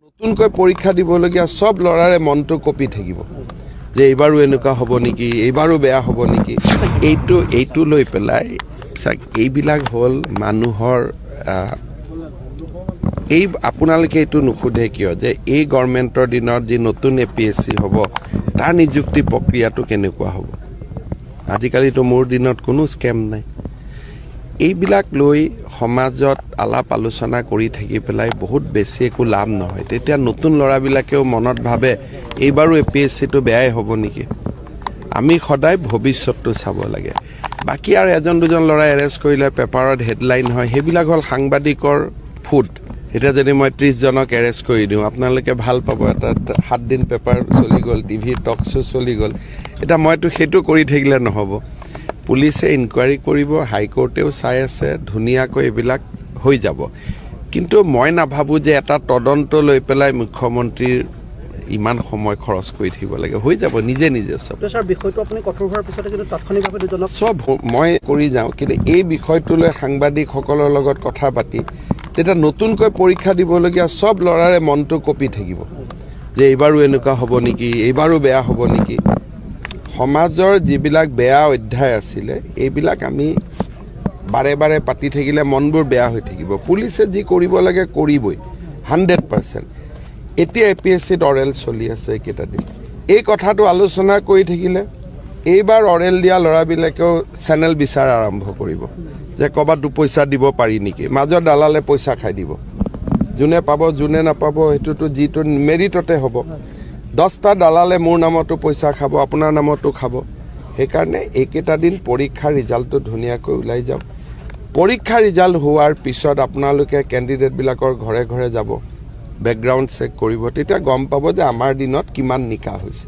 নতুনকৈ পৰীক্ষা দিবলগীয়া সব লৰাৰে মনটো কপি থাকিব যে এইবাৰো এনেকুৱা হ'ব নেকি এইবাৰো বেয়া হ'ব নেকি এইটো লৈ পেলাই এইবিলাক হ'ল মানুহৰ এই আপোনালোকে এইটো নুখুধে কিয় যে এই গভৰ্ণমেণ্টৰ দিনত যি নতুন APSC হ'ব তাৰ নিযুক্তি প্ৰক্ৰিয়াটো কেনেকুৱা হ'ব আজিকালিতো মোৰ দিনত কোনো স্কেম নাই এইবিলাক লৈ সমাজত আলাপ আলোচনা কৰি থাকি পেলাই বহুত বেছি একো লাভ নহয় তেতিয়া নতুন লৰাবিলাকেও মনত ভাবে এইবাৰো APSCটো বেয়াই হ'ব নেকি আমি সদায় ভৱিষ্যতটো চাব লাগে বাকি আৰু এজন দুজন লৰা এৰেষ্ট কৰিলে পেপাৰত হেডলাইন হয় হেবিলাক হল সাংবাদিকৰ ফুড এটা যদি মই 30 জনক এৰেষ্ট কৰি দিওঁ আপোনালোকে ভাল পাব এটা 7 দিন পেপাৰ চলি গল টিভি টক শো চলি গল এটা মইতো হেতু কৰি থাকিলে নহব পুলিচে ইনকুৱাৰী কৰিব হাইকোৰ্টেও চাই আছে ধুনিয়াকৈ এইবিলাক হৈ যাব কিন্তু মই নাভাবো যে এটা তদন্ত লৈ পেলাই মুখ্যমন্ত্ৰীৰ ইমান সময় খৰচ কৰি থাকিব লাগে হৈ যাব নিজে সব স্যাৰ বিষয়টো আপুনি কঠোৰ হোৱাৰ পিছতে কিন্তু তাৎক্ষণিকভাৱে দুজনক সব মই কৰি যাওঁ কিন্তু এই বিষয়টো লৈ সাংবাদিকসকলৰ লগত কথা পাতি তেতিয়া নতুনকৈ পৰীক্ষা দিবলগীয়া সব লৰাৰে মনটো কপি থাকিব যে এইবাৰো এনেকুৱা হ'ব নেকি এইবাৰো বেয়া হ'ব নেকি সমাজৰ যিবিলাক বেয়া অধ্যায় আছিলে এইবিলাক আমি বাৰে বাৰে পাতি থাকিলে মনবোৰ বেয়া হৈ থাকিব পুলিচে যি কৰিব লাগে কৰিবই 100% এতিয়া APSCত অৰেল চলি আছে কেইটা দিন এই কথাটো আলোচনা কৰি থাকিলে এইবাৰ অৰেল দিয়া লৰাবিলাকেও চেনেল বিচাৰ আৰম্ভ কৰিব যে কবাত 2 পইচা দিব পাৰি নেকি মাজৰ দালালে পইচা খাই দিব যোনে পাব যোনে নাপাব হেতুটো জিটো মেৰিটতে হ'ব 10টা দালালে মোৰ নামতো পইচা খাব আপোনাৰ নামতো খাব সেইকাৰণে এইকেইটা দিন পৰীক্ষা ৰিজাল্টটো ধুনিয়াকৈ ওলাই যাওক পৰীক্ষা ৰিজাল্ট হোৱাৰ পিছত আপোনালোকে ক্যান্ডিডেট বিলাকৰ ঘৰে ঘৰে যাব বেকগ্ৰাউণ্ড চেক কৰিব তেতিয়া গম পাব যে আমাৰ দিনত কিমান নিকা হৈছে